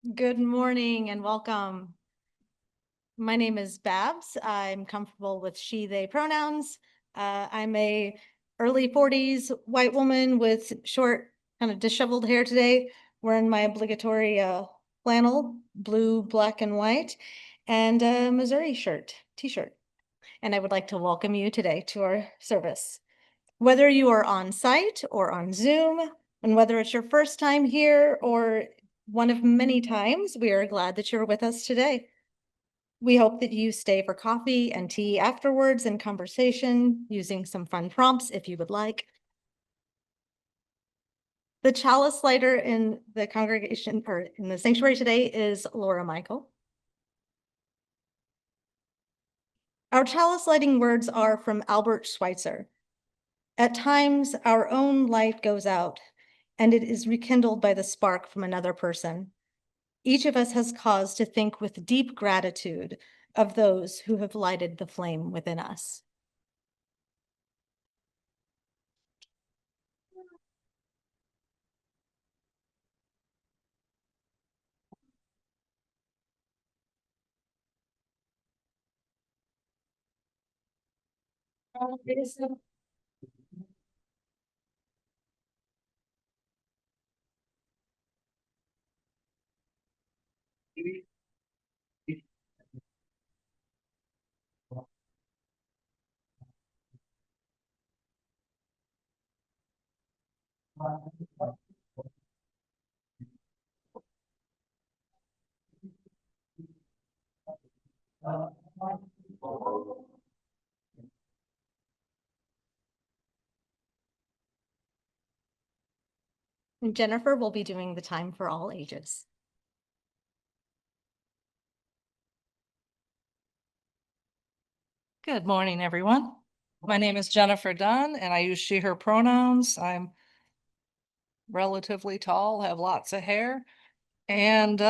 Good morning and welcome. My name is Babs. I'm comfortable with she, they pronouns. I'm a early 40s white woman with short, kind of disheveled hair today, wearing my obligatory flannel, blue, black, and white, and a Missouri t-shirt. And I would like to welcome you today to our service. Whether you are on site or on Zoom, and whether it's your first time here or one of many times, we are glad that you're with us today. We hope that you stay for coffee and tea afterwards and conversation using some fun prompts if you would like. The chalice lighter in the congregation or in the sanctuary today is Laura Michael. Our chalice lighting words are from Albert Schweitzer. At times, our own light goes out, and it is rekindled by the spark from another person. Each of us has cause to think with deep gratitude of those who have lighted the flame within us. And Jennifer will be doing the time for all ages. Good morning, everyone. My name is Jennifer Dunn and I use she, her pronouns. I'm relatively tall, have lots of hair and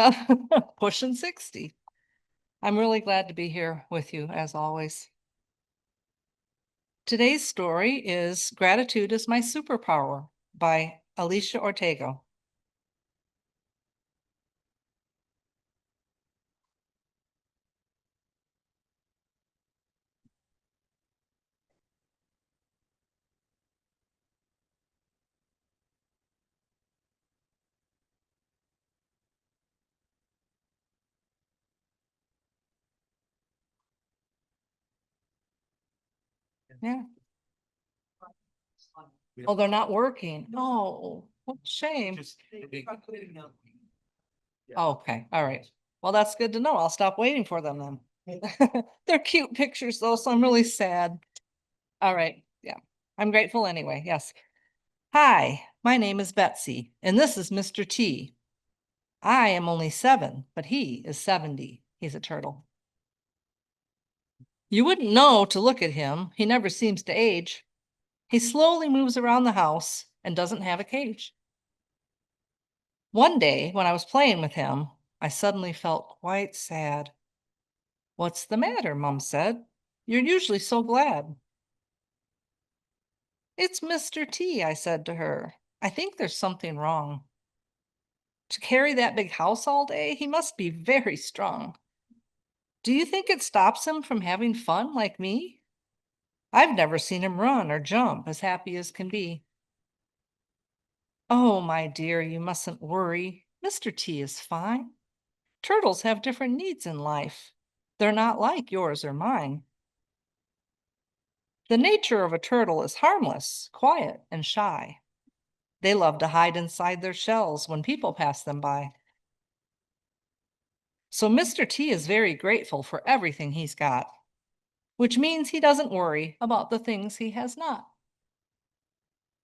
pushing 60. I'm really glad to be here with you as always. Today's story is Gratitude is My Superpower by Alicia Ortega. Yeah. Oh, they're not working. Oh, what a shame. Okay, all right. Well, that's good to know. I'll stop waiting for them then. They're cute pictures though, so I'm really sad. All right, yeah. I'm grateful anyway, yes. Hi, my name is Betsy, and this is Mr. T. I am only 7, but he is 70. He's a turtle. You wouldn't know to look at him. He never seems to age. He slowly moves around the house and doesn't have a cage. One day, when I was playing with him, I suddenly felt quite sad. What's the matter? Mom said. You're usually so glad. It's Mr. T, I said to her. I think there's something wrong. To carry that big house all day, he must be very strong. Do you think it stops him from having fun like me? I've never seen him run or jump as happy as can be. Oh, my dear, you mustn't worry. Mr. T is fine. Turtles have different needs in life. They're not like yours or mine. The nature of a turtle is harmless, quiet, and shy. They love to hide inside their shells when people pass them by. So Mr. T is very grateful for everything he's got, which means he doesn't worry about the things he has not.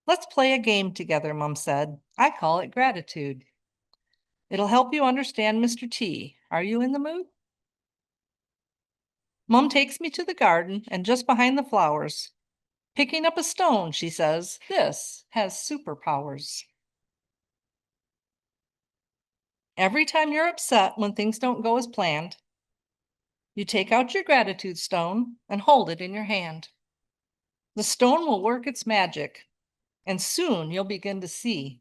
Let's play a game together, Mom said. I call it gratitude. It'll help you understand Mr. T. Are you in the mood? Mom takes me to the garden and just behind the flowers. Picking up a stone, she says, this has superpowers. Every time you're upset when things don't go as planned, you take out your gratitude stone and hold it in your hand. The stone will work its magic, and soon you'll begin to see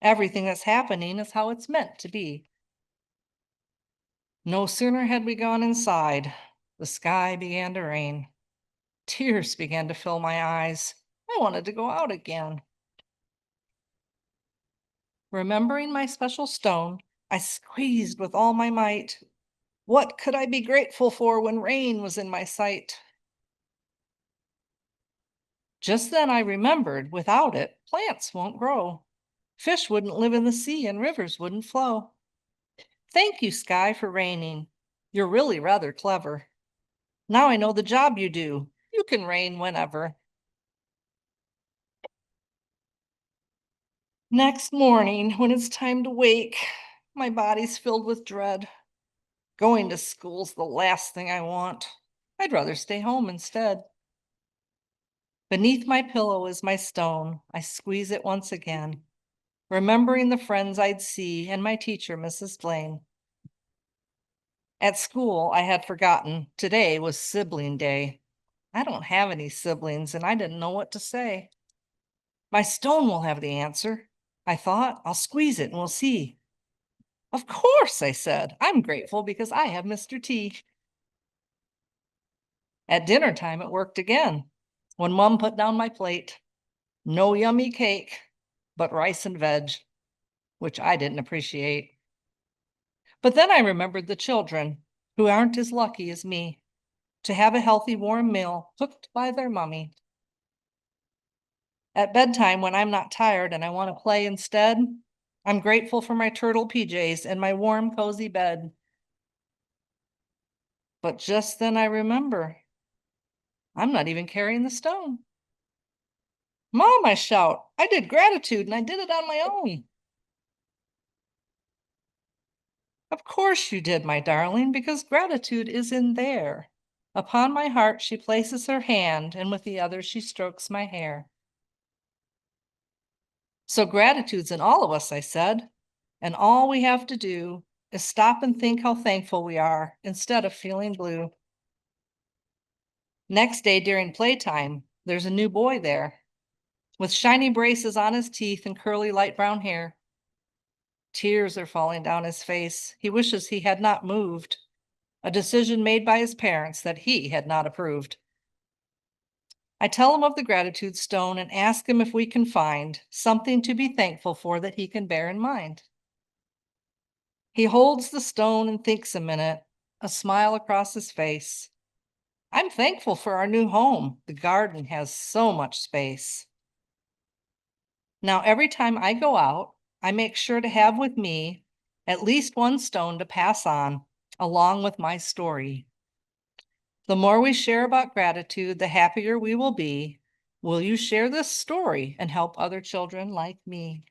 everything that's happening is how it's meant to be. No sooner had we gone inside, the sky began to rain. Tears began to fill my eyes. I wanted to go out again. Remembering my special stone, I squeezed with all my might. What could I be grateful for when rain was in my sight? Just then I remembered, without it, plants won't grow. Fish wouldn't live in the sea and rivers wouldn't flow. Thank you, sky, for raining. You're really rather clever. Now I know the job you do. You can rain whenever. Next morning, when it's time to wake, my body's filled with dread. Going to school's the last thing I want. I'd rather stay home instead. Beneath my pillow is my stone. I squeeze it once again, remembering the friends I'd see and my teacher, Mrs. Blaine. At school, I had forgotten today was sibling day. I don't have any siblings and I didn't know what to say. My stone will have the answer. I thought, I'll squeeze it and we'll see. Of course, I said, I'm grateful because I have Mr. T. At dinner time, it worked again. When Mom put down my plate, no yummy cake, but rice and veg, which I didn't appreciate. But then I remembered the children who aren't as lucky as me to have a healthy, warm meal cooked by their mummy. At bedtime, when I'm not tired and I want to play instead, I'm grateful for my turtle PJs and my warm, cozy bed. But just then I remember, I'm not even carrying the stone. Mom, I shout, I did gratitude and I did it on my own. Of course you did, my darling, because gratitude is in there. Upon my heart, she places her hand, and with the other, she strokes my hair. So gratitude's in all of us, I said, and all we have to do is stop and think how thankful we are instead of feeling blue. Next day during playtime, there's a new boy there with shiny braces on his teeth and curly light brown hair. Tears are falling down his face. He wishes he had not moved, a decision made by his parents that he had not approved. I tell him of the gratitude stone and ask him if we can find something to be thankful for that he can bear in mind. He holds the stone and thinks a minute, a smile across his face. I'm thankful for our new home. The garden has so much space. Now, every time I go out, I make sure to have with me at least one stone to pass on, along with my story. The more we share about gratitude, the happier we will be. Will you share this story and help other children like me?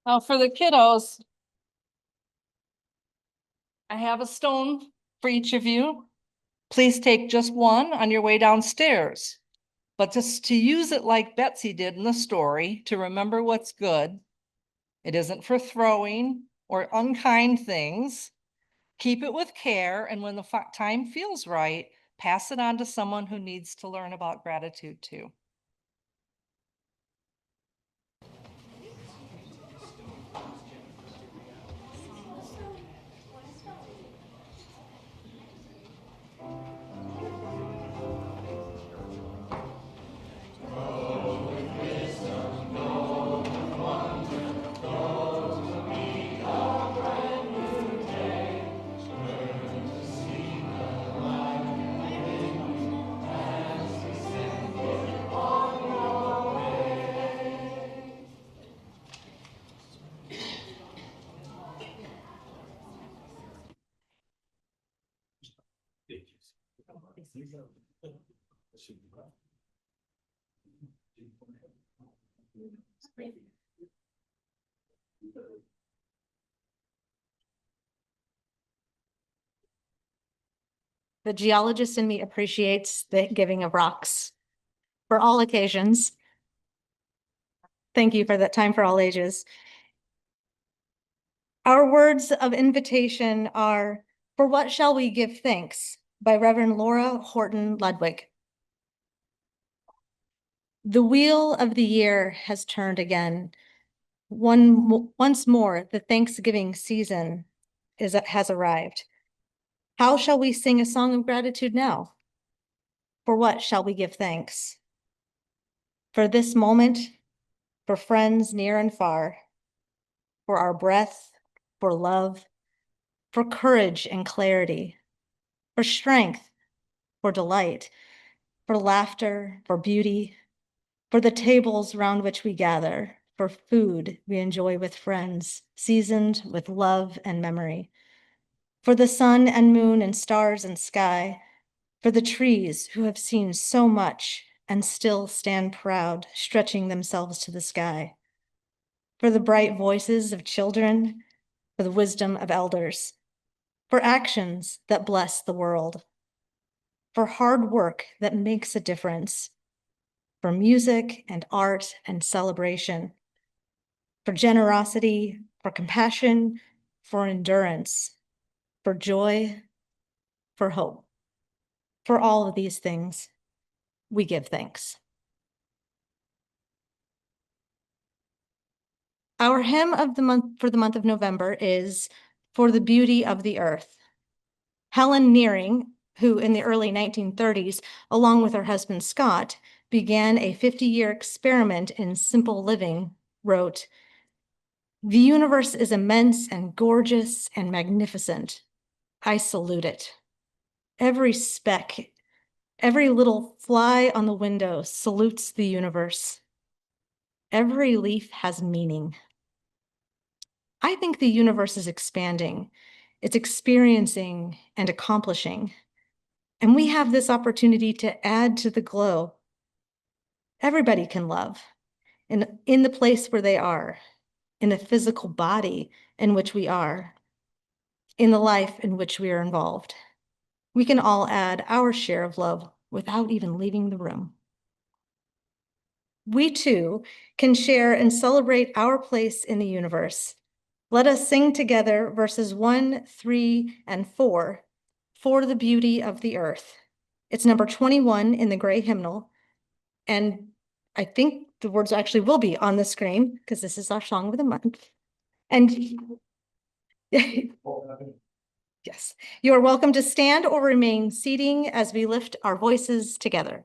Now, for the kiddos, I have a stone for each of you. Please take just one on your way downstairs. But just to use it like Betsy did in the story, to remember what's good. It isn't for throwing or unkind things. Keep it with care, and when the time feels right, pass it on to someone who needs to learn about gratitude too. The geologist in me appreciates the giving of rocks for all occasions. Thank you for that time for all ages. Our words of invitation are, "For what shall we give thanks?" by Reverend Laura Horton Ludwig. The wheel of the year has turned again. Once more, the Thanksgiving season has arrived. How shall we sing a song of gratitude now? For what shall we give thanks? For this moment, for friends near and far, for our breath, for love, for courage and clarity, for strength, for delight, for laughter, for beauty, for the tables round which we gather, for food we enjoy with friends, seasoned with love and memory, for the sun and moon and stars and sky, for the trees who have seen so much and still stand proud, stretching themselves to the sky, for the bright voices of children, for the wisdom of elders, for actions that bless the world, for hard work that makes a difference, for music and art and celebration, for generosity, for compassion, for endurance, for joy, for hope. For all of these things, we give thanks. Our hymn of the month for the month of November is For the Beauty of the Earth. Helen Nearing, who in the early 1930s, along with her husband Scott, began a 50-year experiment in simple living, wrote, "The universe is immense and gorgeous and magnificent. I salute it. Every speck, every little fly on the window salutes the universe. Every leaf has meaning. I think the universe is expanding. It's experiencing and accomplishing. And we have this opportunity to add to the glow. Everybody can love in the place where they are, in the physical body in which we are, in the life in which we are involved. We can all add our share of love without even leaving the room. We too can share and celebrate our place in the universe. Let us sing together verses 1, 3, and 4, For the Beauty of the Earth. It's number 21 in the gray hymnal, and I think the words actually will be on the screen because this is our song of the month. And yes, you are welcome to stand or remain seating as we lift our voices together.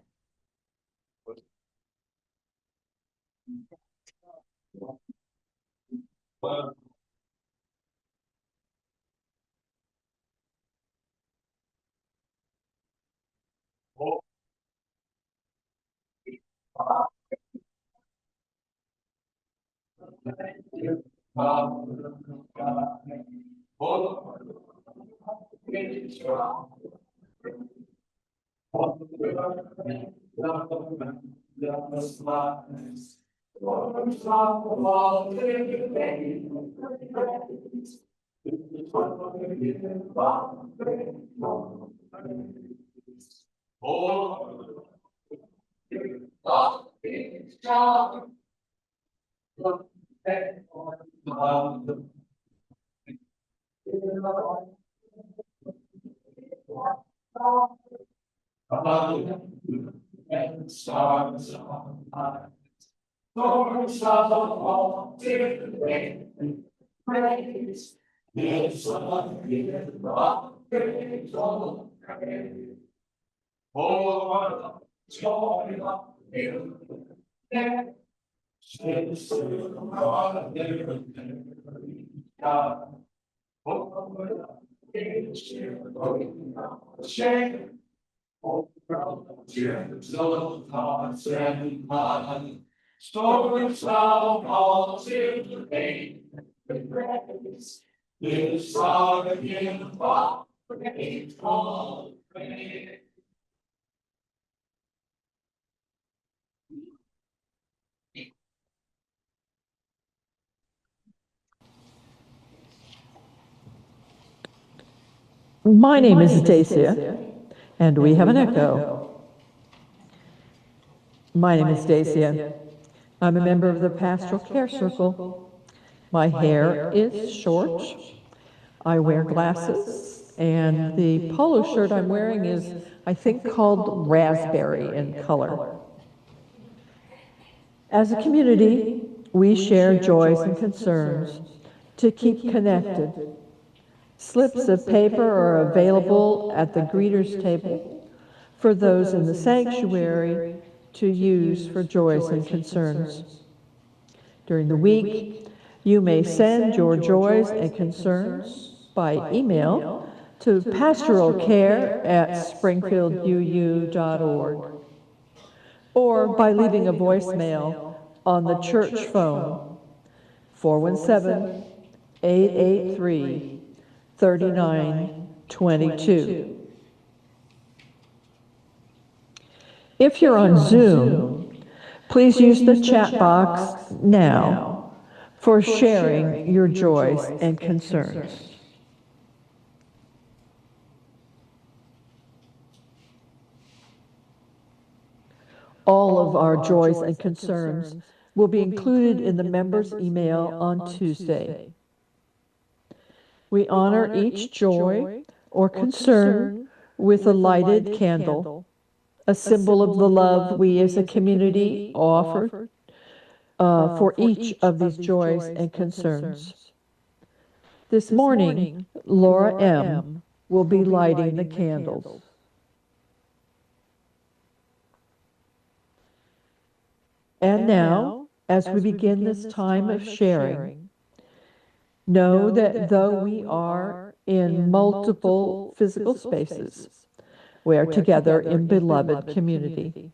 And stars on high, storms of all different praise, is one gift of grateful praise. For the joy of you, there is God, God. For the shame. Tears of hearts and mind, storms of all to pain, praise, is our gift of grateful praise. My name is Dacia, and we have an echo. My name is Dacia. I'm a member of the Pastoral Care Circle. My hair is short. I wear glasses, and the polo shirt I'm wearing is, I think, called raspberry in color. As a community, we share joys and concerns to keep connected. Slips of paper are available at the greeters table for those in the sanctuary to use for joys and concerns. During the week, you may send your joys and concerns by email to pastoralcare@springfielduu.org or by leaving a voicemail on the church phone 417-883-3922. If you're on Zoom, please use the chat box now for sharing your joys and concerns. All of our joys and concerns will be included in the members' email on Tuesday. We honor each joy or concern with a lighted candle, a symbol of the love we as a community offer for each of these joys and concerns. This morning, Laura M. will be lighting the candles. And now, as we begin this time of sharing, know that though we are in multiple physical spaces, we are together in beloved community.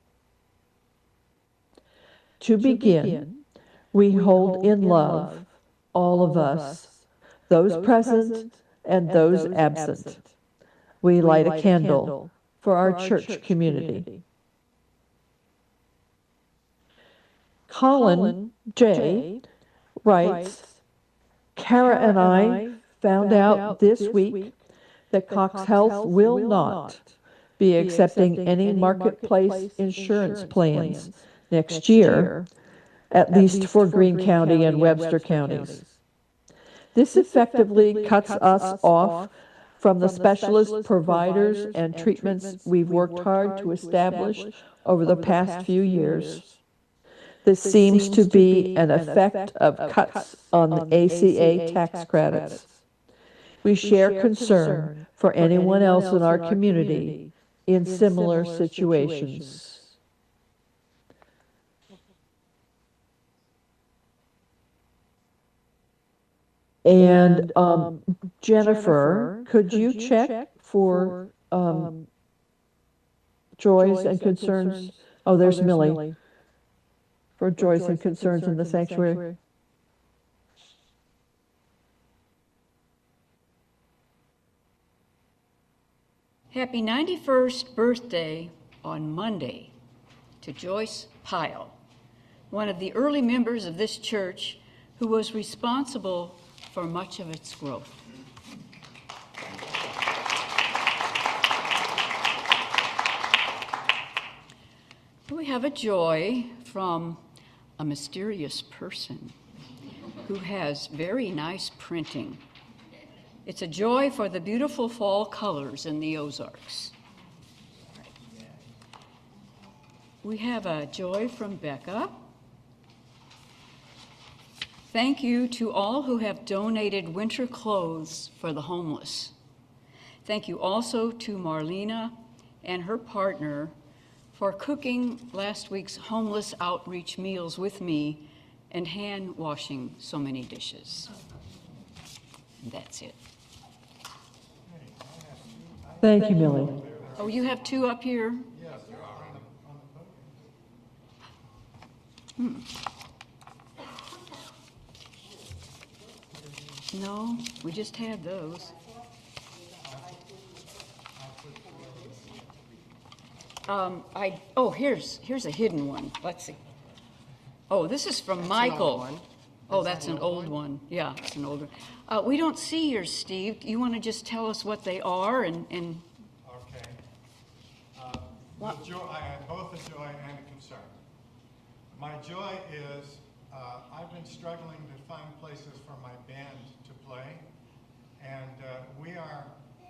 To begin, we hold in love all of us, those present and those absent. We light a candle for our church community. Colin J. writes, Kara and I found out this week that Cox Health will not be accepting any marketplace insurance plans next year, at least for Greene County and Webster counties. This effectively cuts us off from the specialist providers and treatments we've worked hard to establish over the past few years. This seems to be an effect of cuts on the ACA tax credits. We share concern for anyone else in our community in similar situations. And Jennifer, could you check for joys and concerns? Oh, there's Millie. For joys and concerns in the sanctuary. Happy 91st birthday on Monday to Joyce Pyle, one of the early members of this church who was responsible for much of its growth. We have a joy from a mysterious person who has very nice printing. It's a joy for the beautiful fall colors in the Ozarks. We have a joy from Becca. Thank you to all who have donated winter clothes for the homeless. Thank you also to Marlena and her partner for cooking last week's homeless outreach meals with me and hand washing so many dishes. That's it. Thank you, Millie. Oh, you have two up here? Yes, they're on the podium. No, we just had those. Here's a hidden one. Let's see. Oh, this is from Michael. Oh, that's an old one. Yeah, it's an old one. We don't see yours, Steve. You want to just tell us what they are and Okay. With joy, I have both a joy and a concern. My joy is I've been struggling to find places for my band to play, and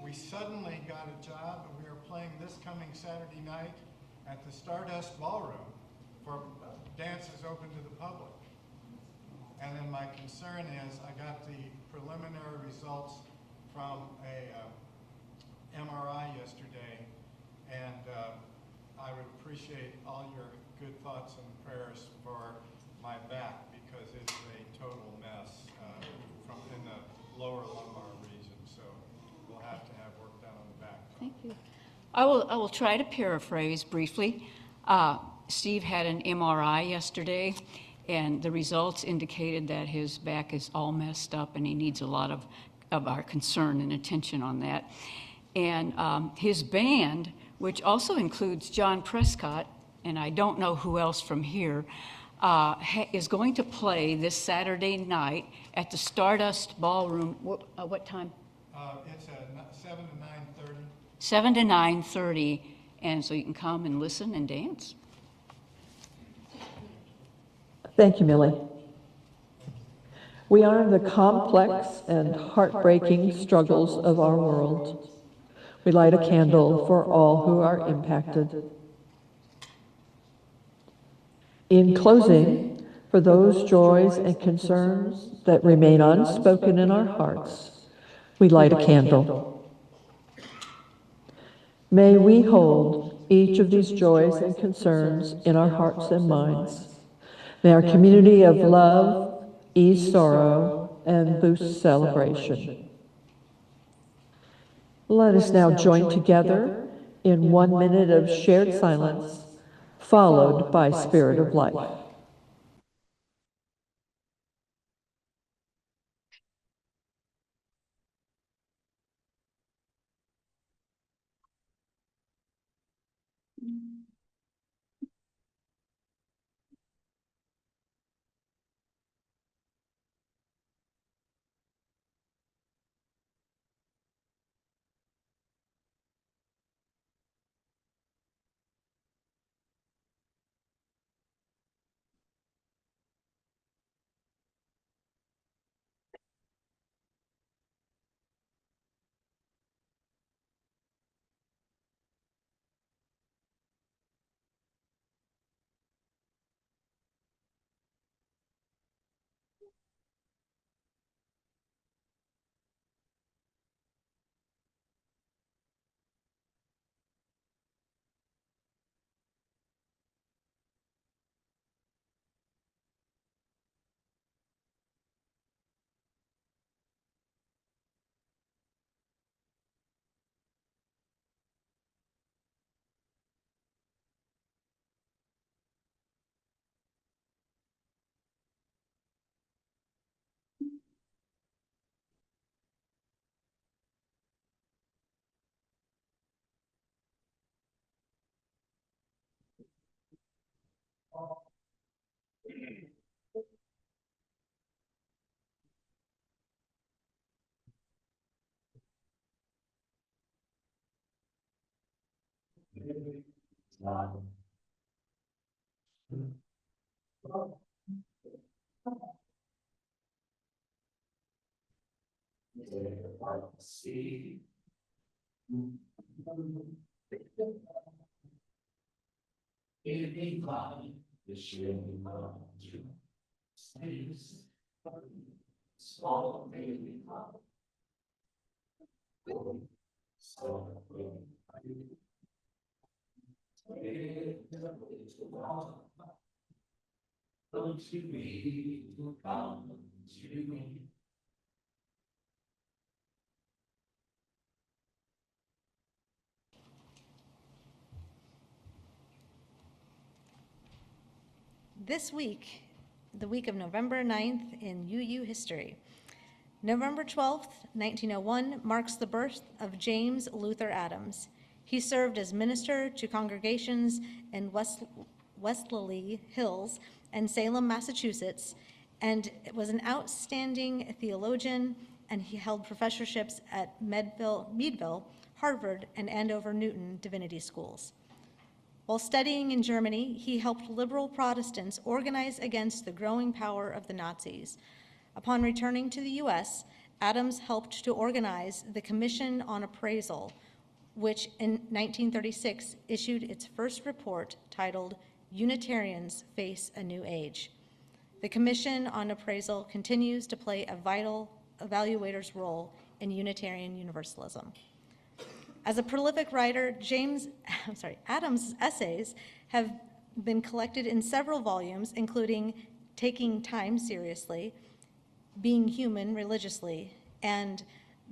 we suddenly got a job, and we are playing this coming Saturday night at the Stardust Ballroom for dances open to the public. And then my concern is, I got the preliminary results from a MRI yesterday, and I would appreciate all your good thoughts and prayers for my back, because it's a total mess from in the lower lumbar region. So we'll have to have work done on the back. Thank you. I will try to paraphrase briefly. Steve had an MRI yesterday, and the results indicated that his back is all messed up and he needs a lot of our concern and attention on that. And his band, which also includes John Prescott, and I don't know who else from here, is going to play this Saturday night at the Stardust Ballroom. What time? It's 7 to 9:30. 7 to 9:30, and so you can come and listen and dance. Thank you, Millie. We honor the complex and heartbreaking struggles of our world. We light a candle for all who are impacted. In closing, for those joys and concerns that remain unspoken in our hearts, we light a candle. May we hold each of these joys and concerns in our hearts and minds. May our community of love ease sorrow and boost celebration. Let us now join together in 1 minute of shared silence, followed by Spirit of Life. This week, the week of November 9th in UU history. November 12th, 1901 marks the birth of James Luther Adams. He served as minister to congregations in Wesley Hills and Salem, Massachusetts, and was an outstanding theologian, and he held professorships at Meadville, Harvard, and Andover Newton Divinity Schools. While studying in Germany, he helped liberal Protestants organize against the growing power of the Nazis. Upon returning to the U.S., Adams helped to organize the Commission on Appraisal, which in 1936 issued its first report titled Unitarians Face a New Age. The Commission on Appraisal continues to play a vital evaluator's role in Unitarian Universalism. As a prolific writer, Adams' essays have been collected in several volumes, including Taking Time Seriously, Being Human Religiously, and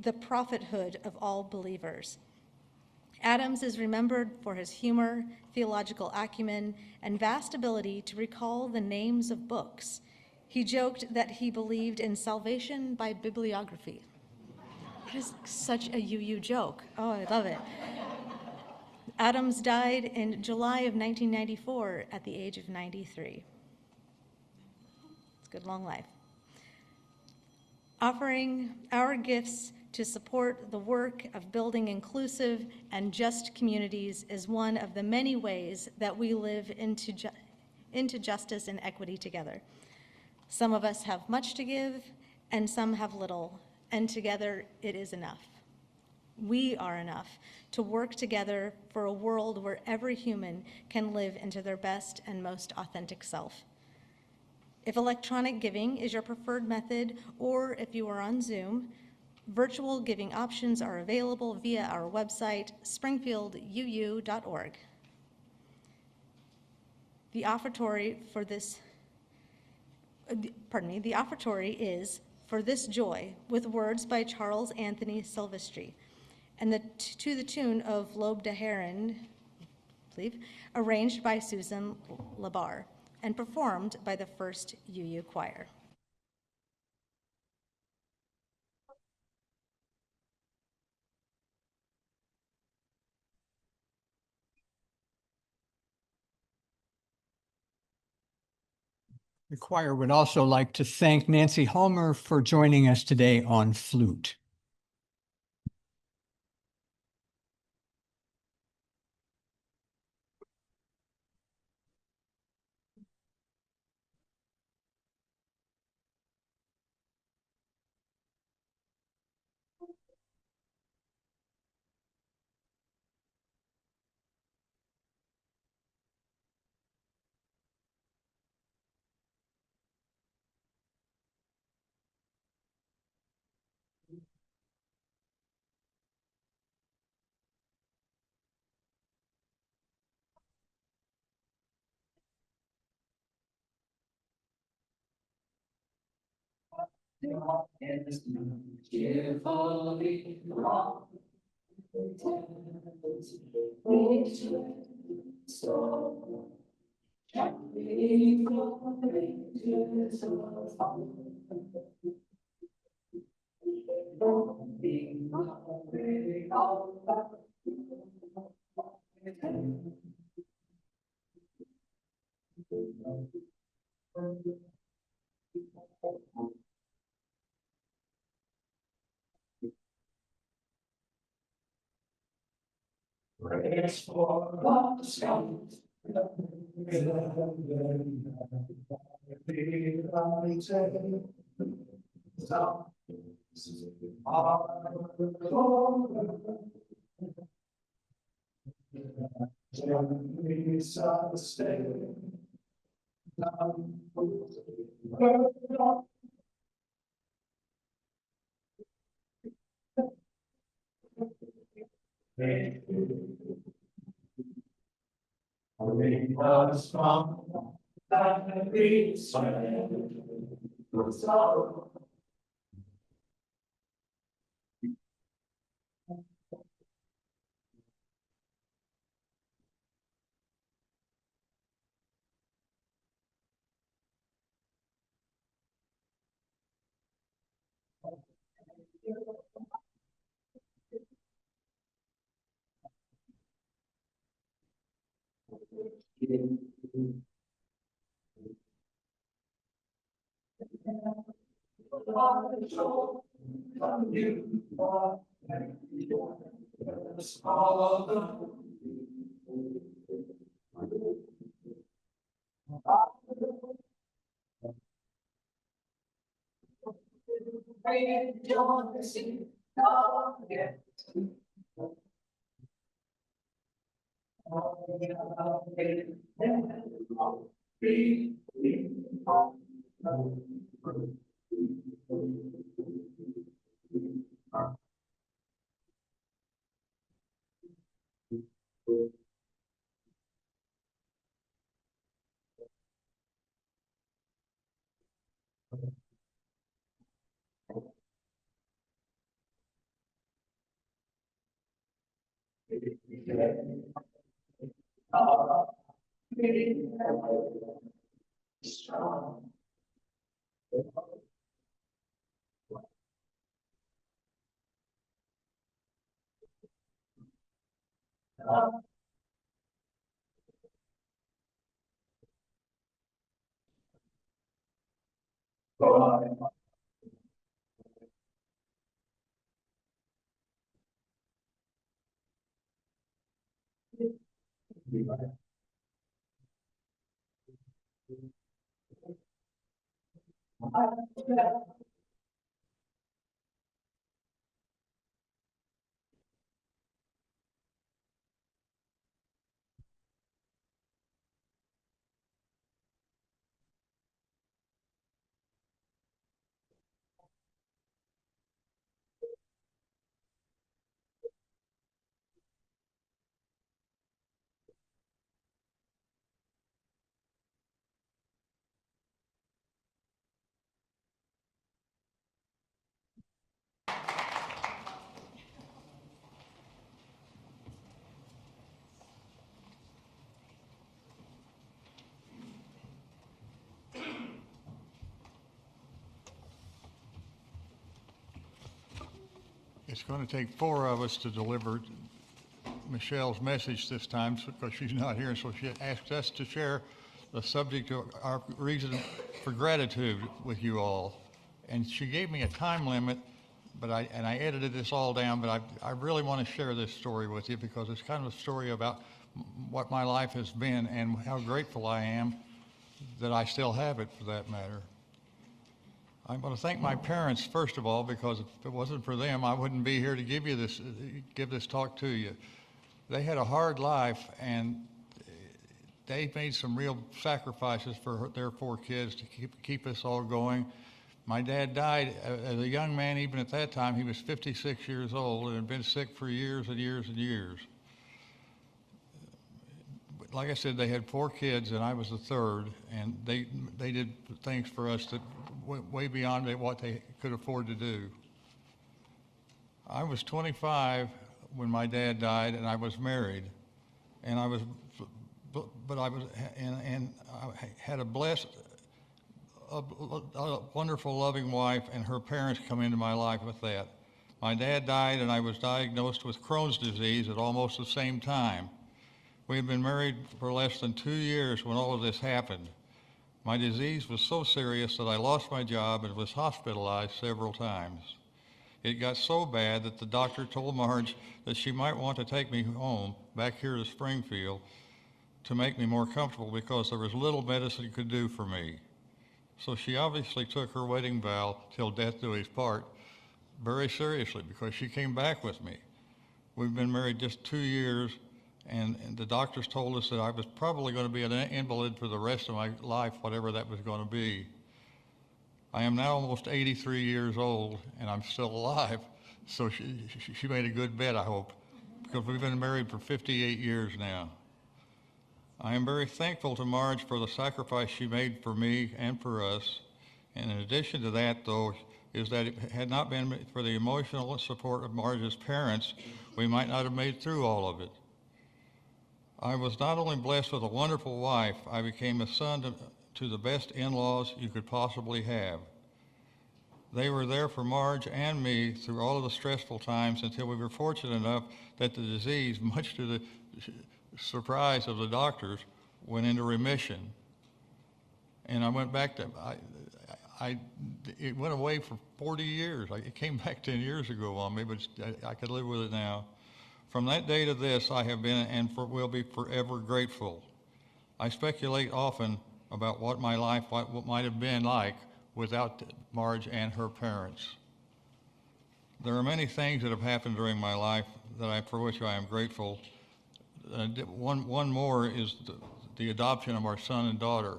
The Prophethood of All Believers. Adams is remembered for his humor, theological acumen, and vast ability to recall the names of books. He joked that he believed in salvation by bibliography. That is such a UU joke. Oh, I love it. Adams died in July of 1994 at the age of 93. It's a good long life. Offering our gifts to support the work of building inclusive and just communities is one of the many ways that we live into justice and equity together. Some of us have much to give, and some have little, and together it is enough. We are enough to work together for a world where every human can live into their best and most authentic self. If electronic giving is your preferred method, or if you are on Zoom, virtual giving options are available via our website, springfielduu.org. The offertory is For This Joy, with words by Charles Anthony Silvestri, and to the tune of L'aube de Heron, I believe, arranged by Susan Labar, and performed by the First UU Choir. The choir would also like to thank Nancy Homer for joining us today on flute. It's going to take 4 of us to deliver Michelle's message this time because she's not here. So she asked us to share the subject of our reason for gratitude with you all. And she gave me a time limit, but I edited this all down, but I really want to share this story with you because it's kind of a story about what my life has been and how grateful I am that I still have it, for that matter. I want to thank my parents, first of all, because if it wasn't for them, I wouldn't be here to give this talk to you. They had a hard life, and they made some real sacrifices for their 4 kids to keep us all going. My dad died as a young man. Even at that time, he was 56 years old and had been sick for years and years and years. Like I said, they had 4 kids, and I was the 3rd, and they did things for us that went way beyond what they could afford to do. I was 25 when my dad died, and I was married, and I had a wonderful, loving wife, and her parents come into my life with that. My dad died, and I was diagnosed with Crohn's disease at almost the same time. We had been married for less than 2 years when all of this happened. My disease was so serious that I lost my job and was hospitalized several times. It got so bad that the doctor told Marge that she might want to take me home, back here to Springfield, to make me more comfortable because there was little medicine could do for me. So she obviously took her wedding vow, till death do us part, very seriously because she came back with me. We've been married just 2 years, and the doctors told us that I was probably going to be an invalid for the rest of my life, whatever that was going to be. I am now almost 83 years old, and I'm still alive, so she made a good bet, I hope, because we've been married for 58 years now. I am very thankful to Marge for the sacrifice she made for me and for us. And in addition to that, though, is that it had not been for the emotional support of Marge's parents, we might not have made through all of it. I was not only blessed with a wonderful wife, I became a son to the best in-laws you could possibly have. They were there for Marge and me through all of the stressful times until we were fortunate enough that the disease, much to the surprise of the doctors, went into remission. And I went back to, it went away for 40 years. It came back 10 years ago on me, but I could live with it now. From that day to this, I have been and will be forever grateful. I speculate often about what my life what might have been like without Marge and her parents. There are many things that have happened during my life for which I am grateful. One more is the adoption of our son and daughter.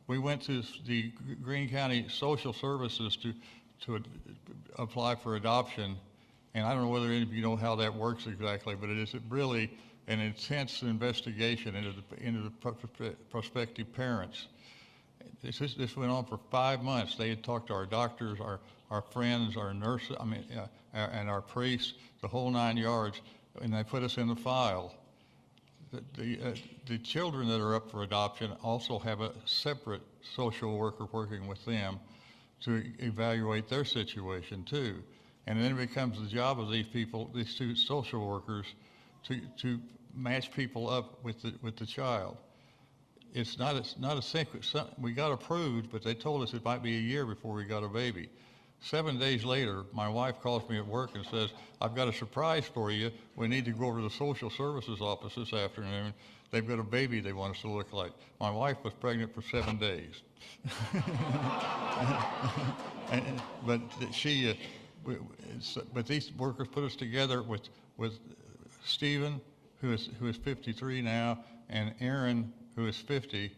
We went to the Greene County Social Services to apply for adoption. And I don't know whether any of you know how that works exactly, but it is really an intense investigation into the prospective parents. This went on for 5 months. They had talked to our doctors, our friends, our nurses, and our priests, the whole 9 yards, and they put us in the file. The children that are up for adoption also have a separate social worker working with them to evaluate their situation too. And then it becomes the job of these people, these two social workers, to match people up with the child. It's not a secret. We got approved, but they told us it might be a year before we got a baby. 7 days later, my wife calls me at work and says, "I've got a surprise for you. We need to go over to the social services office this afternoon. They've got a baby they want us to look like." My wife was pregnant for 7 days. But these workers put us together with Stephen, who is 53 now, and Aaron, who is 50,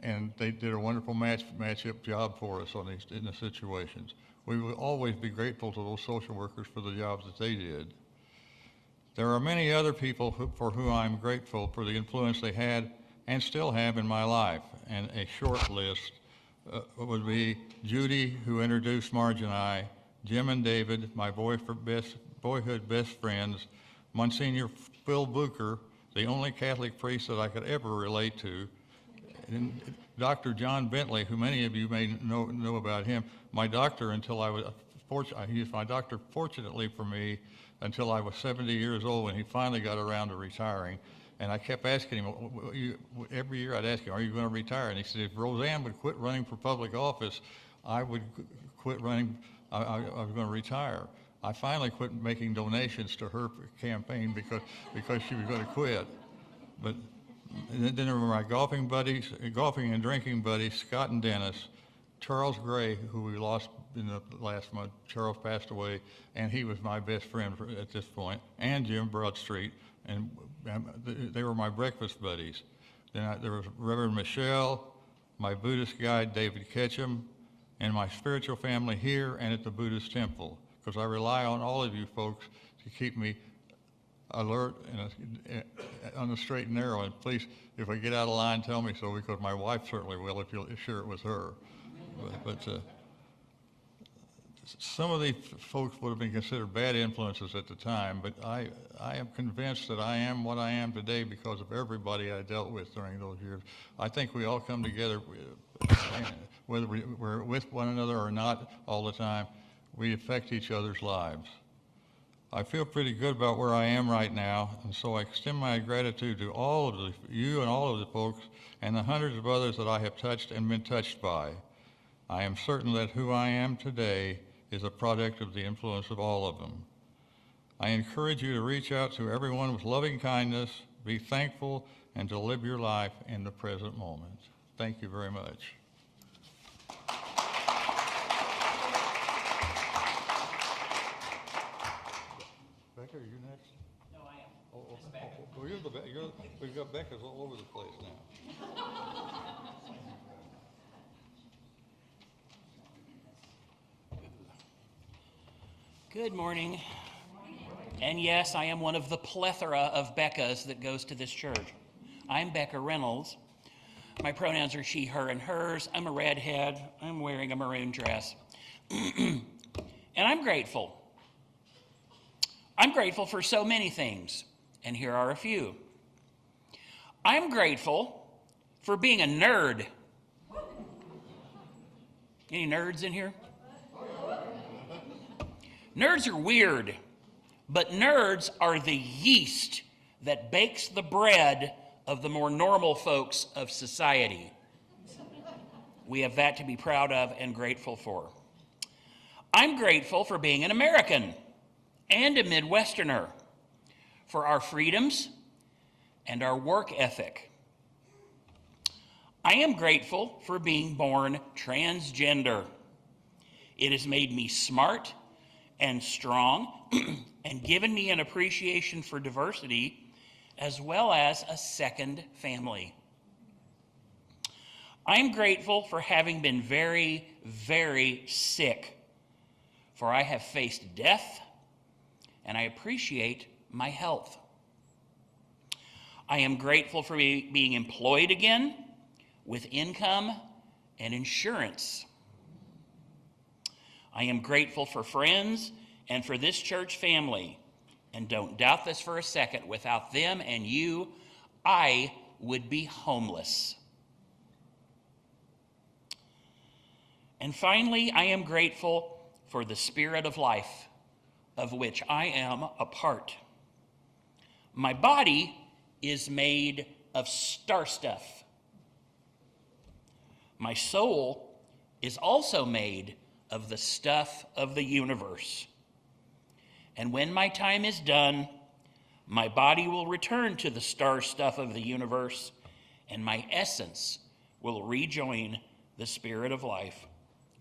and they did a wonderful match-up job for us in the situations. We will always be grateful to those social workers for the jobs that they did. There are many other people for whom I'm grateful for the influence they had and still have in my life, and a short list would be Judy, who introduced Marge and I, Jim and David, my boyhood best friends, Monsignor Phil Booker, the only Catholic priest that I could ever relate to, and Dr. John Bentley, who many of you may know about him, my doctor until I was he was my doctor, fortunately for me, until I was 70 years old when he finally got around to retiring. And I kept asking him, every year I'd ask him, "Are you going to retire?" And he said, "If Roseanne would quit running for public office, I would quit running, I was going to retire." I finally quit making donations to her campaign because she was going to quit. But then there were my golfing and drinking buddies, Scott and Dennis, Charles Gray, who we lost in the last month. Charles passed away, and he was my best friend at this point, and Jim Broadstreet, and they were my breakfast buddies. Then there was Reverend Michelle, my Buddhist guide, David Ketchum, and my spiritual family here and at the Buddhist temple, because I rely on all of you folks to keep me alert and on the straight and narrow. And please, if I get out of line, tell me so, because my wife certainly will if you'll share it with her. But some of these folks would have been considered bad influences at the time, but I am convinced that I am what I am today because of everybody I dealt with during those years. I think we all come together, whether we're with one another or not all the time, we affect each other's lives. I feel pretty good about where I am right now, and so I extend my gratitude to all of you and all of the folks and the hundreds of others that I have touched and been touched by. I am certain that who I am today is a product of the influence of all of them. I encourage you to reach out to everyone with loving kindness, be thankful, and to live your life in the present moment. Thank you very much. Becca, are you next? No, I am. Oh, well, we've got Beccas all over the place now. Good morning. And yes, I am one of the plethora of Beccas that goes to this church. I'm Becca Reynolds. My pronouns are she, her, and hers. I'm a redhead. I'm wearing a maroon dress. And I'm grateful. I'm grateful for so many things, and here are a few. I'm grateful for being a nerd. Any nerds in here? Nerds are weird, but nerds are the yeast that bakes the bread of the more normal folks of society. We have that to be proud of and grateful for. I'm grateful for being an American and a Midwesterner, for our freedoms and our work ethic. I am grateful for being born transgender. It has made me smart and strong and given me an appreciation for diversity as well as a second family. I'm grateful for having been very, very sick, for I have faced death, and I appreciate my health. I am grateful for being employed again with income and insurance. I am grateful for friends and for this church family. And don't doubt this for a second, without them and you, I would be homeless. And finally, I am grateful for the spirit of life, of which I am a part. My body is made of star stuff. My soul is also made of the stuff of the universe. And when my time is done, my body will return to the star stuff of the universe, and my essence will rejoin the spirit of life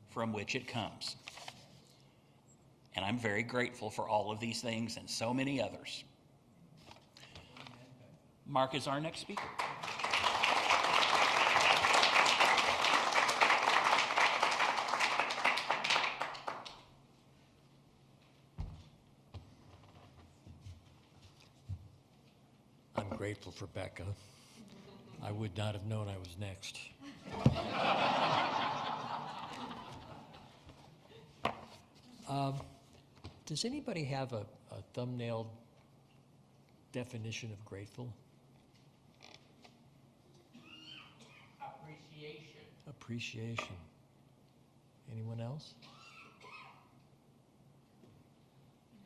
from which it comes. And I'm very grateful for all of these things and so many others. Mark is our next speaker. I'm grateful for Becca. I would not have known I was next. Does anybody have a thumbnail definition of grateful? Appreciation. Appreciation. Anyone else?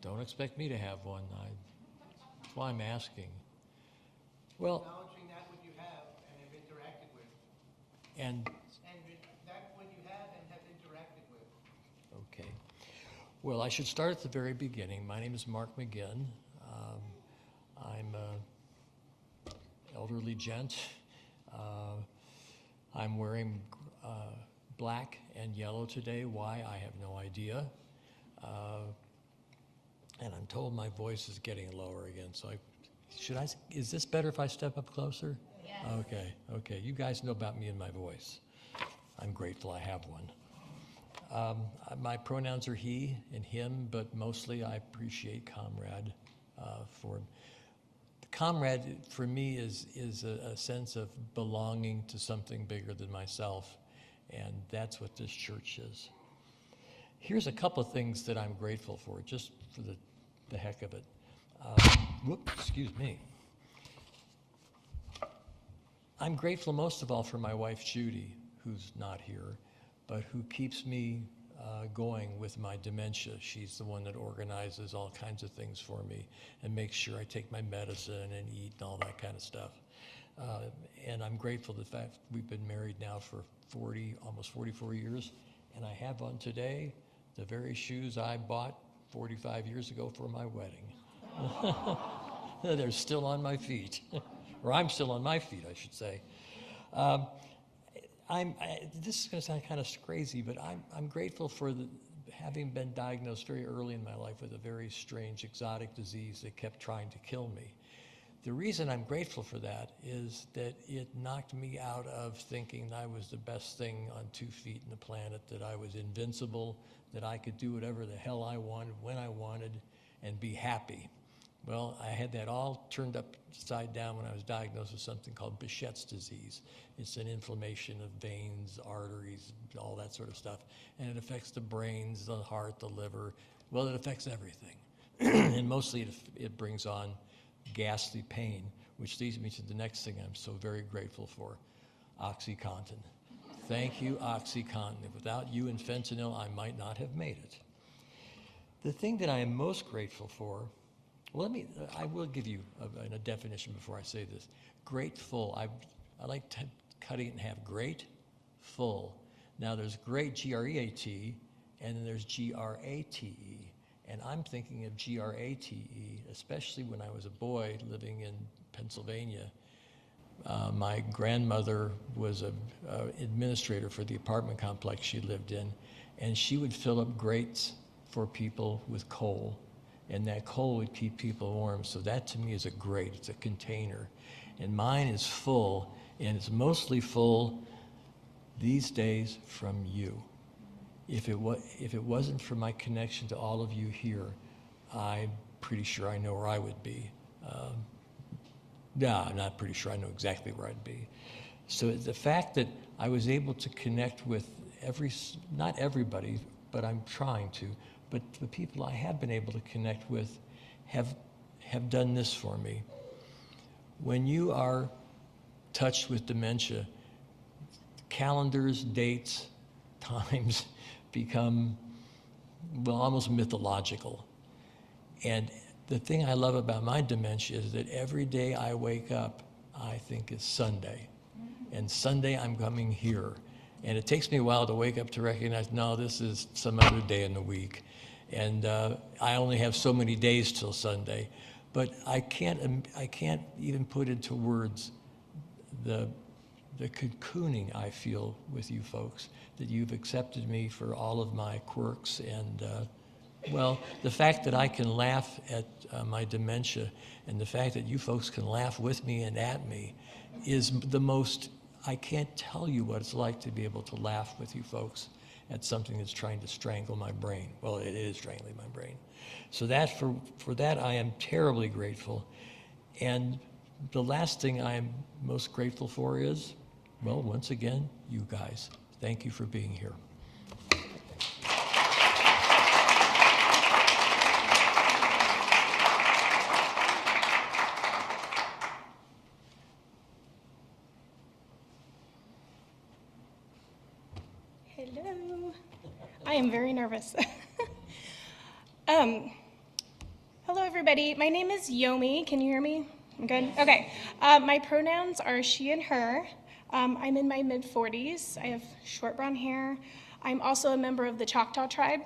Don't expect me to have one. That's why I'm asking. Well, Acknowledging that what you have and have interacted with. and That what you have and have interacted with. okay. Well, I should start at the very beginning. My name is Mark McGinn. I'm an elderly gent. I'm wearing black and yellow today. Why? I have no idea. And I'm told my voice is getting lower again. So is this better if I step up closer? Yes. Okay. You guys know about me and my voice. I'm grateful I have one. My pronouns are he and him, but mostly I appreciate comrade. Comrade for me is a sense of belonging to something bigger than myself, and that's what this church is. Here's a couple of things that I'm grateful for, just for the heck of it. Excuse me. I'm grateful most of all for my wife, Judy, who's not here, but who keeps me going with my dementia. She's the one that organizes all kinds of things for me and makes sure I take my medicine and eat and all that kind of stuff. And I'm grateful for the fact we've been married now for almost 44 years, and I have on today the very shoes I bought 45 years ago for my wedding. They're still on my feet, or I'm still on my feet, I should say. This is going to sound kind of crazy, but I'm grateful for having been diagnosed very early in my life with a very strange exotic disease that kept trying to kill me. The reason I'm grateful for that is that it knocked me out of thinking I was the best thing on 2 feet in the planet, that I was invincible, that I could do whatever the hell I wanted, when I wanted, and be happy. Well, I had that all turned upside down when I was diagnosed with something called Behçet's disease. It's an inflammation of veins, arteries, all that sort of stuff. And it affects the brains, the heart, the liver. Well, it affects everything. And mostly it brings on ghastly pain, which leads me to the next thing I'm so very grateful for, OxyContin. Thank you, OxyContin. Without you and fentanyl, I might not have made it. The thing that I am most grateful for, well, I will give you a definition before I say this. Grateful, I like cutting it in half. Great, full. Now there's great, G-R-E-A-T, and then there's G-R-A-T-E. And I'm thinking of G-R-A-T-E, especially when I was a boy living in Pennsylvania. My grandmother was an administrator for the apartment complex she lived in, and she would fill up grates for people with coal, and that coal would keep people warm. So that to me is a grate, it's a container. And mine is full, and it's mostly full these days from you. If it wasn't for my connection to all of you here, I'm pretty sure I know where I would be. No, I'm not pretty sure I know exactly where I'd be. So the fact that I was able to connect with not everybody, but I'm trying to, but the people I have been able to connect with have done this for me. When you are touched with dementia, calendars, dates, times become, well, almost mythological. And the thing I love about my dementia is that every day I wake up, I think it's Sunday. And Sunday I'm coming here. And it takes me a while to wake up to recognize, no, this is some other day in the week. And I only have so many days till Sunday. But I can't even put into words the cocooning I feel with you folks, that you've accepted me for all of my quirks. And well, the fact that I can laugh at my dementia, and the fact that you folks can laugh with me and at me, is the most, I can't tell you what it's like to be able to laugh with you folks at something that's trying to strangle my brain. Well, it is strangling my brain. So that for that I am terribly grateful. And the last thing I am most grateful for is, well, once again, you guys. Thank you for being here. Hello. I am very nervous. Hello, everybody. My name is Yomi. Can you hear me? I'm good? Okay. My pronouns are she and her. I'm in my mid-40s. I have short brown hair. I'm also a member of the Choctaw tribe.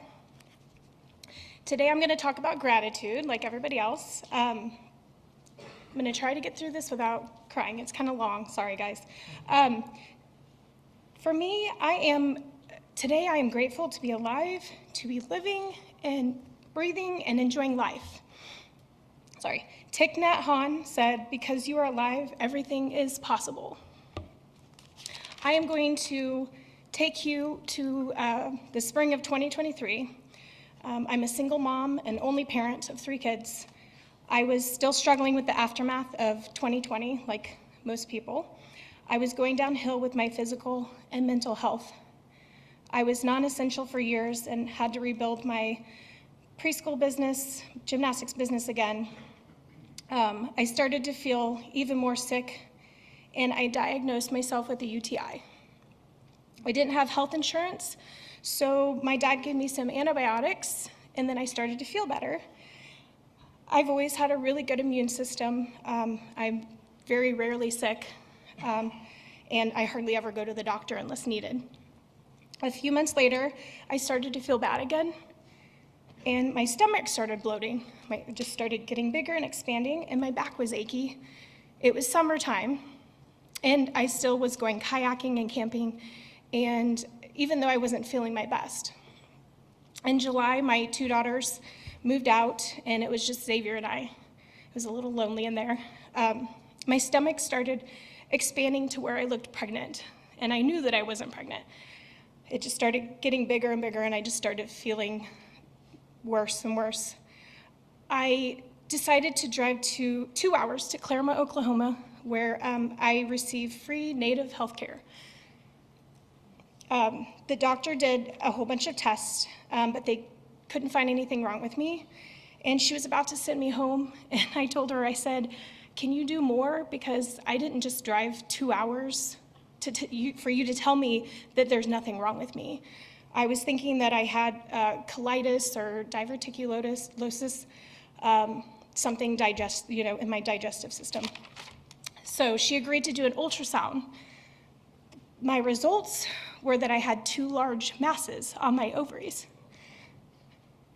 Today I'm going to talk about gratitude, like everybody else. I'm going to try to get through this without crying. It's kind of long. Sorry, guys. For me, today I am grateful to be alive, to be living and breathing and enjoying life. Sorry. Thich Nhat Hanh said, because you are alive, everything is possible. I am going to take you to the spring of 2023. I'm a single mom and only parent of 3 kids. I was still struggling with the aftermath of 2020, like most people. I was going downhill with my physical and mental health. I was non-essential for years and had to rebuild my preschool business, gymnastics business again. I started to feel even more sick, and I diagnosed myself with a UTI. I didn't have health insurance, so my dad gave me some antibiotics, and then I started to feel better. I've always had a really good immune system. I'm very rarely sick, and I hardly ever go to the doctor unless needed. A few months later, I started to feel bad again, and my stomach started bloating. It just started getting bigger and expanding, and my back was achy. It was summertime, and I still was going kayaking and camping, and even though I wasn't feeling my best. In July, my 2 daughters moved out, and it was just Xavier and I. It was a little lonely in there. My stomach started expanding to where I looked pregnant, and I knew that I wasn't pregnant. It just started getting bigger and bigger, and I just started feeling worse and worse. I decided to drive 2 hours to Claremont, Oklahoma, where I received free native health care. The doctor did a whole bunch of tests, but they couldn't find anything wrong with me. And she was about to send me home, and I told her, I said, can you do more? Because I didn't just drive 2 hours for you to tell me that there's nothing wrong with me. I was thinking that I had colitis or diverticulosis, something in my digestive system. So she agreed to do an ultrasound. My results were that I had 2 large masses on my ovaries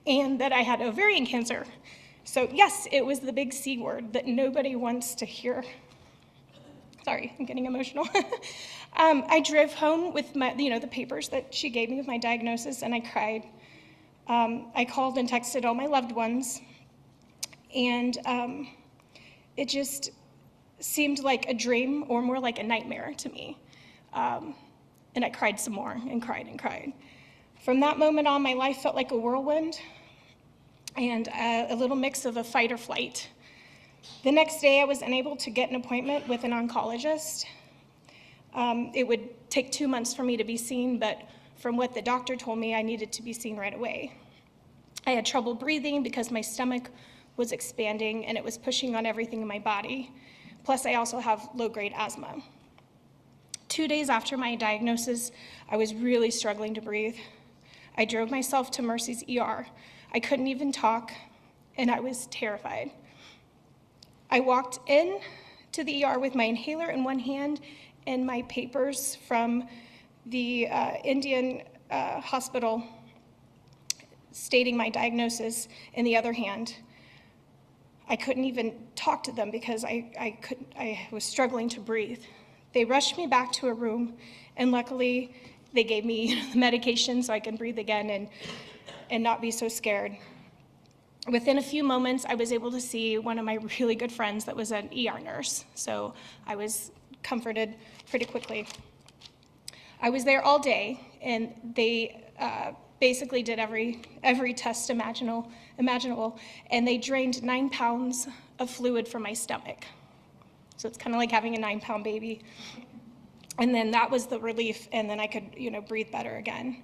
and that I had ovarian cancer. So yes, it was the big C word that nobody wants to hear. Sorry, I'm getting emotional. I drove home with the papers that she gave me with my diagnosis, and I cried. I called and texted all my loved ones, and it just seemed like a dream or more like a nightmare to me. And I cried some more and cried and cried. From that moment on, my life felt like a whirlwind and a little mix of a fight or flight. The next day, I was unable to get an appointment with an oncologist. It would take 2 months for me to be seen, but from what the doctor told me, I needed to be seen right away. I had trouble breathing because my stomach was expanding and it was pushing on everything in my body. Plus, I also have low-grade asthma. 2 days after my diagnosis, I was really struggling to breathe. I drove myself to Mercy's ER. I couldn't even talk, and I was terrified. I walked in to the ER with my inhaler in one hand and my papers from the Indian hospital stating my diagnosis in the other hand. I couldn't even talk to them because I was struggling to breathe. They rushed me back to a room, and luckily they gave me medication so I can breathe again and not be so scared. Within a few moments, I was able to see one of my really good friends that was an ER nurse, so I was comforted pretty quickly. I was there all day, and they basically did every test imaginable, and they drained 9 pounds of fluid from my stomach. So it's kind of like having a 9-pound baby. And then that was the relief, and then I could, breathe better again.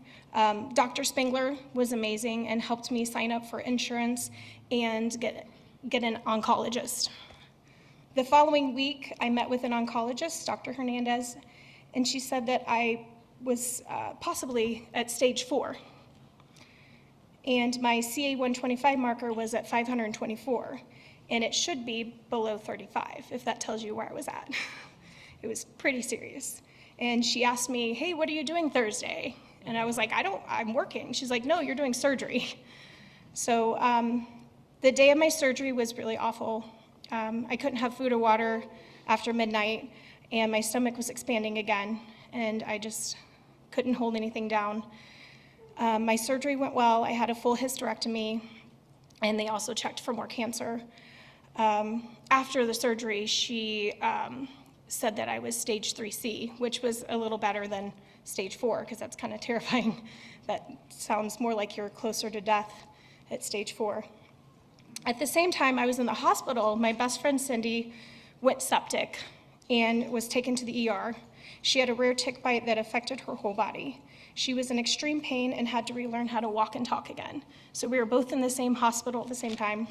Dr. Spengler was amazing and helped me sign up for insurance and get an oncologist. The following week, I met with an oncologist, Dr. Hernandez, and she said that I was possibly at stage 4. And my CA-125 marker was at 524, and it should be below 35, if that tells you where I was at. It was pretty serious. And she asked me, hey, what are you doing Thursday? And I was like, I'm working. She's like, no, you're doing surgery. So the day of my surgery was really awful. I couldn't have food or water after midnight, and my stomach was expanding again, and I just couldn't hold anything down. My surgery went well. I had a full hysterectomy, and they also checked for more cancer. After the surgery, she said that I was stage 3C, which was a little better than stage 4, because that's kind of terrifying. That sounds more like you're closer to death at stage 4. At the same time I was in the hospital, my best friend Cindy went septic and was taken to the ER. She had a rare tick bite that affected her whole body. She was in extreme pain and had to relearn how to walk and talk again. So we were both in the same hospital at the same time.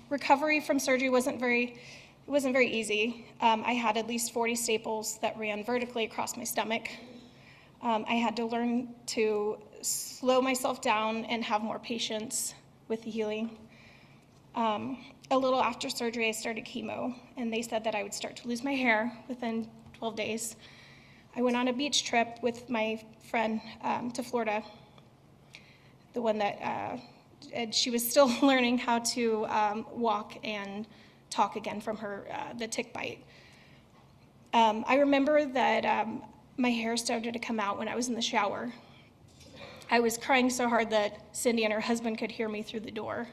Recovery from surgery wasn't very easy. I had at least 40 staples that ran vertically across my stomach. I had to learn to slow myself down and have more patience with the healing. A little after surgery, I started chemo, and they said that I would start to lose my hair within 12 days. I went on a beach trip with my friend to Florida, the one that, and she was still learning how to walk and talk again from her, the tick bite. I remember that my hair started to come out when I was in the shower. I was crying so hard that Cindy and her husband could hear me through the door.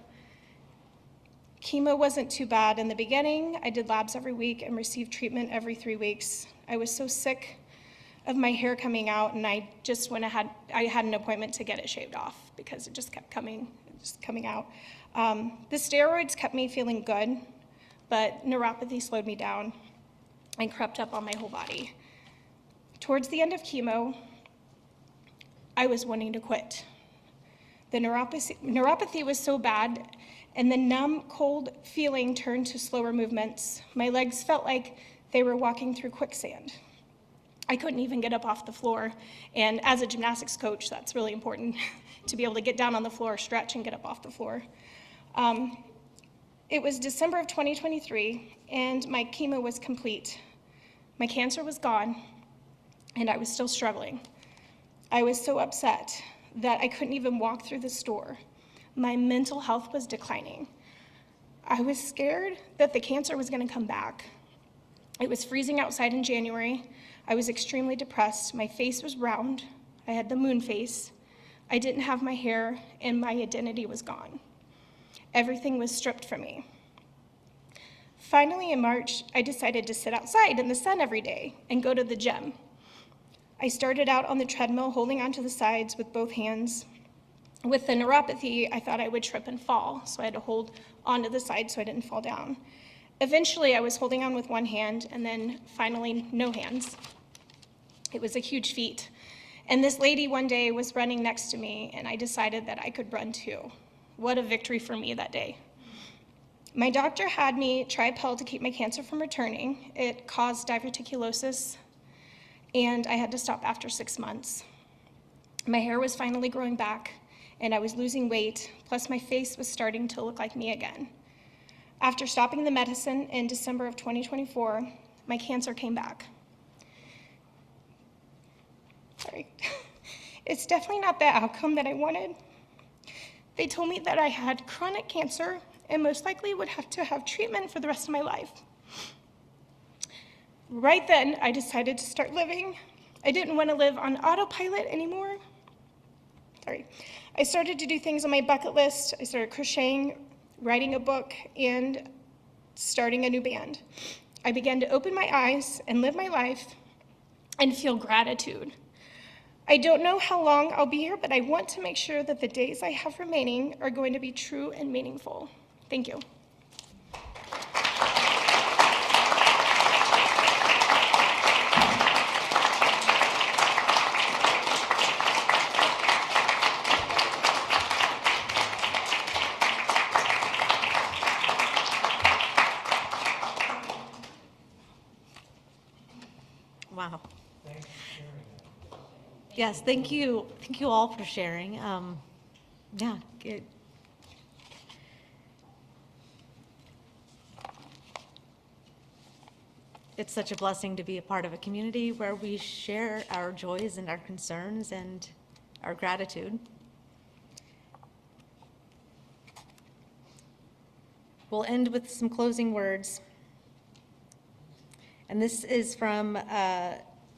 Chemo wasn't too bad in the beginning. I did labs every week and received treatment every 3 weeks. I was so sick of my hair coming out, and I just went ahead, I had an appointment to get it shaved off because it just kept coming out. The steroids kept me feeling good, but neuropathy slowed me down and crept up on my whole body. Towards the end of chemo, I was wanting to quit. The neuropathy was so bad, and the numb, cold feeling turned to slower movements. My legs felt like they were walking through quicksand. I couldn't even get up off the floor, and as a gymnastics coach, that's really important to be able to get down on the floor, stretch, and get up off the floor. It was December of 2023, and my chemo was complete. My cancer was gone, and I was still struggling. I was so upset that I couldn't even walk through the store. My mental health was declining. I was scared that the cancer was going to come back. It was freezing outside in January. I was extremely depressed. My face was round. I had the moon face. I didn't have my hair, and my identity was gone. Everything was stripped from me. Finally, in March, I decided to sit outside in the sun every day and go to the gym. I started out on the treadmill holding onto the sides with both hands. With the neuropathy, I thought I would trip and fall, so I had to hold onto the side so I didn't fall down. Eventually, I was holding on with one hand, and then finally, no hands. It was a huge feat. And this lady one day was running next to me, and I decided that I could run too. What a victory for me that day. My doctor had me try a pill to keep my cancer from returning. It caused diverticulosis, and I had to stop after 6 months. My hair was finally growing back, and I was losing weight, plus my face was starting to look like me again. After stopping the medicine in December of 2024, my cancer came back. Sorry. It's definitely not the outcome that I wanted. They told me that I had chronic cancer and most likely would have to have treatment for the rest of my life. Right then, I decided to start living. I didn't want to live on autopilot anymore. Sorry. I started to do things on my bucket list. I started crocheting, writing a book, and starting a new band. I began to open my eyes and live my life and feel gratitude. I don't know how long I'll be here, but I want to make sure that the days I have remaining are going to be true and meaningful. Thank you. Wow. Yes, thank you. Thank you all for sharing. Yeah, it's such a blessing to be a part of a community where we share our joys and our concerns and our gratitude. We'll end with some closing words. And this is from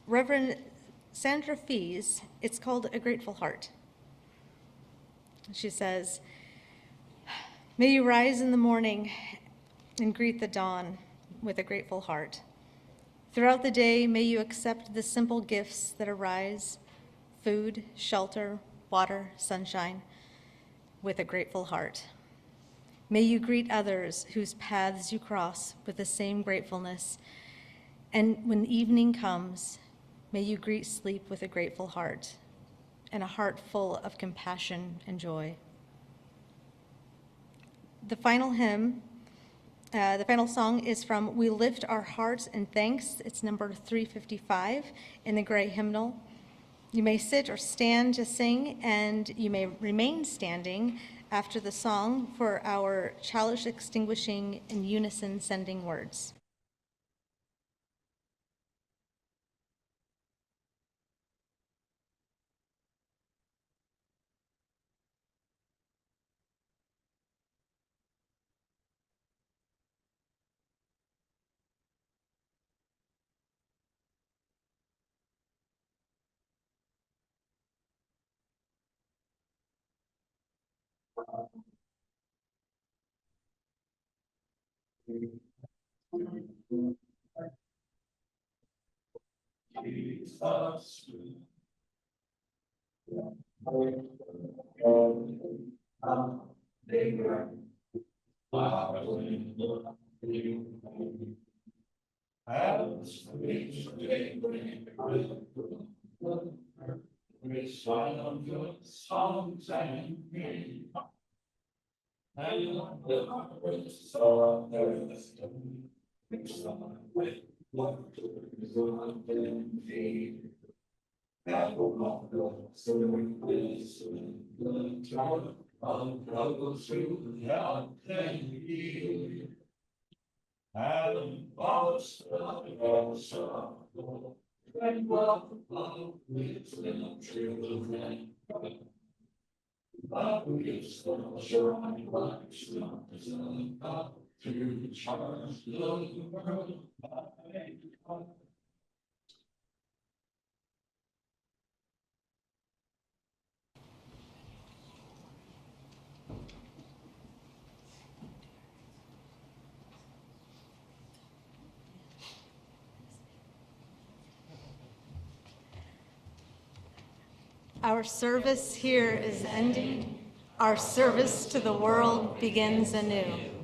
Reverend Sandra Fees. It's called A Grateful Heart. She says, "May you rise in the morning and greet the dawn with a grateful heart. Throughout the day, may you accept the simple gifts that arise, food, shelter, water, sunshine, with a grateful heart. May you greet others whose paths you cross with the same gratefulness. And when evening comes, may you greet sleep with a grateful heart and a heart full of compassion and joy." The final hymn, the final song is from We Lift Our Hearts in Thanks. It's number 355 in the gray hymnal. You may sit or stand to sing, and you may remain standing after the song for our chalice extinguishing and unison sending words. Our service here is ending. Our service to the world begins anew.